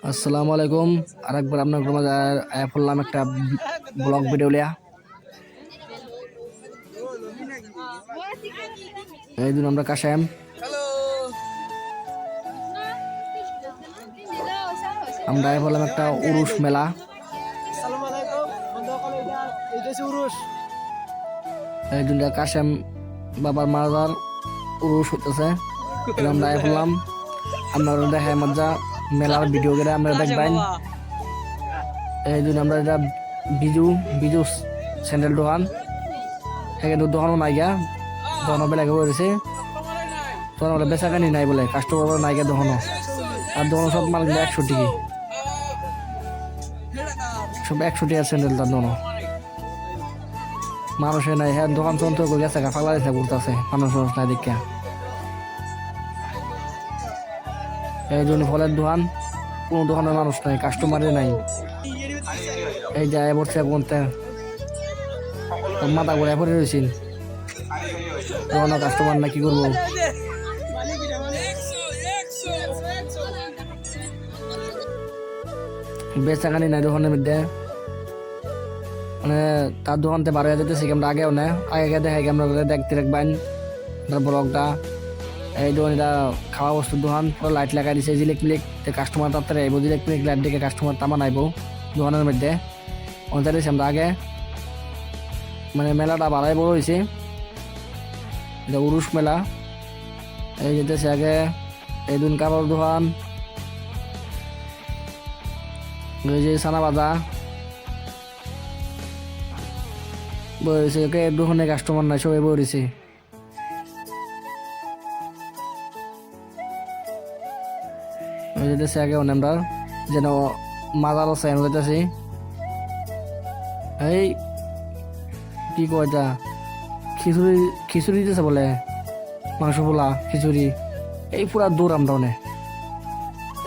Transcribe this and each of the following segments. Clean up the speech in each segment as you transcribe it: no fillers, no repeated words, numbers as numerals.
আসসালামু আলাইকুম। আরেকবার আপনার মাঝে আয়া পড়লাম একটা ব্লগ ভিডিও লিয়া। এই দিন আমরা কাশাম আমরা আয়া পড়লাম একটা উরুষ মেলা। এই দিনটা কাশাম বাবার মাজার উরুষ হইতেছে। আমরা আয়া পড়লাম, আপনারা দেখায় মজা মেলার ভিডিও করে আমরা দেখবেন। এই দিন আমরা এটা বিজু বিজু স্যান্ডেল দোকান, সেখানে দোকানও নাই গা, দোকানও বেলাকে বলেছে তখন বলে বেচাকানি নাই, বলে কাস্টমার নাই গা দোকানও। আর দোকানও সব মাল 100 টিকি, সব 100 টিকার স্যান্ডেল তার দোকানও। মানুষে নাই, হ্যাঁ দোকান চন্ত করে গেছে গা, ফাঁকলা দিতে ঘুরতেছে মানুষ নাই দেখা। এই জন্য ফলের দোকান, কোনো দোকানের মানুষ নাই, কাস্টমারে নাই। এই যায় বসছে বলতে মাথা ঘুরে পড়ে রয়েছেন, দোকানে কাস্টমার না, কি করবো। বেচাকানি নাই দোকানের মধ্যে, মানে তার দোকানতে 12 হাজার যেতেছি আমরা আগেও না, আগে দেখাই আমরা দেখতে রাখবেন ব্লগটা। এই দোকান এটা খাওয়া বস্তুর দোকান, পুরো লাইট লাগাই দিছে জিলেক মিলেক, কাস্টমার তাড়াতাড়ি আইব, জিলেক মিলেক লাইট দেখে কাস্টমার তামান আইব দোকানের মধ্যে। অনেক আমরা আগে, মানে মেলাটা বাড়াই বড় হয়েছে, এটা উরুষ মেলা। এই যেতেছে আগে এই দিন কাপড় দোকান, এই যে সানা বাজা বইছে, দোকানে কাস্টমার নাই, সবাই বইছে। যেতেছে আগে আমরা যেন মাজার আছে যেতেছি। এই কি কয় যা খিচুড়ি খিচুড়ি দিতেছে বলে, মাংস পোলা খিচুড়ি, এই পুরা দূর আমরা অনেক।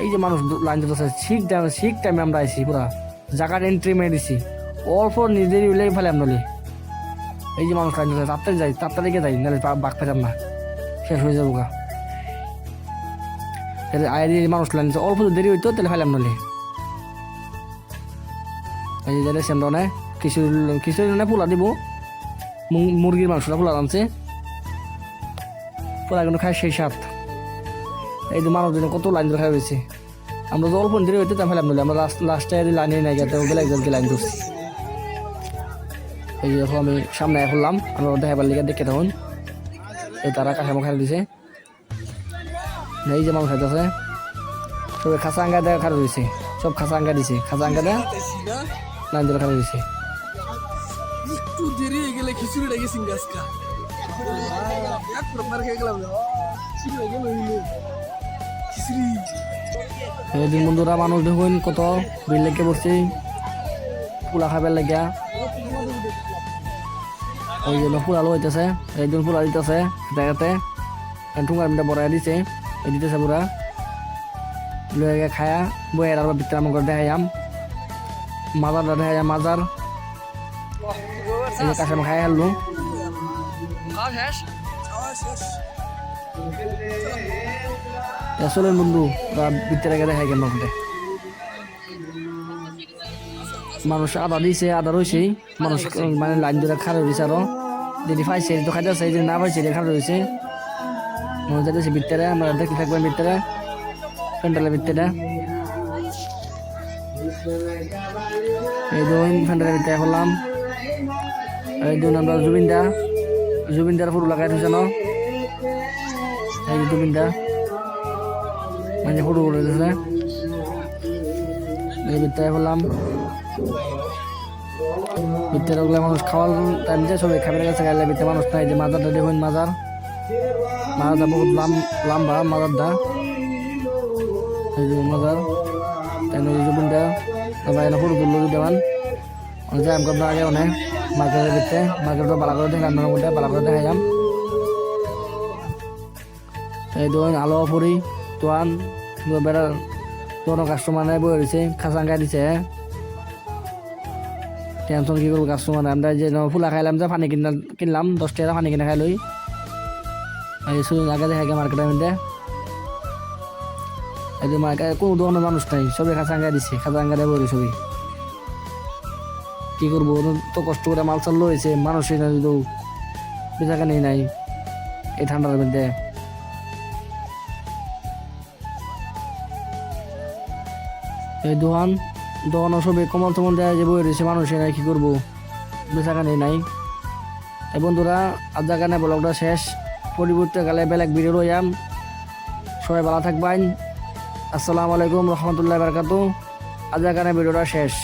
এই যে মানুষ লাইন দিতেছে, ঠিক টাইমে আমরা আইসি, পুরা জায়গার এন্ট্রি মেরে দিছি, অল্প নিজেরই উল্লেখ ফেলে আমরা। এই যে মানুষ লাইন দিতেছে, তাড়াতাড়ি যাই, তাড়াতাড়ি যাই, নাহলে বাঘ পেতাম না, শেষ হয়ে যাবো গা। মানুষ লাইন দিচ্ছে, অল্প দেরি হইতো তাহলে ফেলাম নাহলে। এই যে সেন্ডনে খিচুড়ি পোলা দিব, মুরগির মাংসটা পোলা আনছে, পোলা কিন্তু খাই সেই সাত। এই যে মানুষজন কত লাইন ধরে খাই হয়েছে, আমরা তো অল্প দেরি হইতে তা ফেলাম নাহলে, আমরা লাস্টে লাইনে নাই গেতে বেলা একজনকে লাইন ধরছি। এই যে আমি সামনে করলাম, আমরা দেখাবার লিখে দেখে তখন এই তারা কাঁচা খাই দিছে। এই যে মানুষ খাইতেছে, সবাই খাঁচা আঙ্গা দেওয়া খারাপ হয়েছে, সব খাঁচা আঙ্গা দিছে, খাঁচা আঙ্গা দেওয়া লাইন ধরে খারাপ হয়েছে। একটু দেরি হয়ে গেলে খিচুড়িটা গেছি গাছকা দিন বন্ধুরা মানুষ দেখুন কত বিল লেগে পড়ছে পোলা খাবার লাগিয়া। ওই জন্য পোলালো হইতেছে, একজন পোলা দিতেছে জায়গাতে, ঠুঙ্গার মিটা বড়াই দিছে, দিতেছে পুরা লয়ে খায়া বইয়ের আর ভিতরে আমার দেখাইয়াম মাজারটা দেখাইয়াম মাজার। এই যে কাছে খাই হারলু চলেন বন্ধু, ভিতরে দেখাই কেন মানুষ আদা দিছে, আদা রয়েছে, মানুষ মানে লাইন ধরে খারাপ হয়েছে, আরো যদি পাইছে তো খাইতেছে, যদি না পাইছে খারাপ হয়েছে। মনে যাইতেছে ভিতরে, আমরা দেখতে থাকবেন ভিতরে প্যান্ডেলের ভিতরে। এই ধরুন প্যান্ডেলের ভিতরে করলাম, এই ধরুন আমরা জুবিনদার ফুল লাগাই দিয়েছে না, এই যে জুবিনদা মানে ফুটো করে দিয়েছে। এই ভিতরে করলাম, ভিতরে ওগুলো মানুষ খাওয়ার টাইম দিয়ে সবাই খাবার কাছে গেলে ভিতরে মানুষ নাই। যে মাজারটা দেখুন, মাজারটা বহুত লম্বা মাজারটা, এই যে মাজার তাই জুবিনদা বাইরে ফুটো তুললো দেওয়ান যাই আমরা আগে অনেক মার্কেটের ভিতরে, মার্কেটটা ভালো করে দেখে রান্নার মধ্যে ভালো করে দেখাইলাম। এই ধরুন আলো পুরি তোয়ান বেড়ার কোনো কাস্টমার নাই, বই রয়েছে খাঁচাঙ্গা দিছে, টেনশন কি করবো কাস্টমার। আমরা যে ফুলা খাইলাম, যে পানি কিনলাম 10 টাকা পানি কিনে খাই লই। এই শুধু আগে দেখাই মার্কেটের মধ্যে এই যে কোনো ধরনের মানুষ নাই, সবাই খাঁচাঙ্গা দিচ্ছে, খাঁচাঙ্গা দেবো সবই। কি করবো, তো কষ্ট করে মাল চাল রয়েছে, মানুষই না যদি বেচাকানি নাই এই ঠান্ডার মধ্যে। এই দোকানও সবই কমল টমল দেয় যে বই রয়েছে, মানুষই নাই, কি করবো, বেচাকানি নাই। এই বন্ধুরা, আজ জায়গায় ব্লগটা শেষ, পরিবর্তীকালে বেলেগ ভিডিও রইয়াম। সবাই ভালো থাকবেন। আসসালামু আলাইকুম রহমতুল্লাহ বারকাতু। আজ জায়গায় ভিডিওটা শেষ।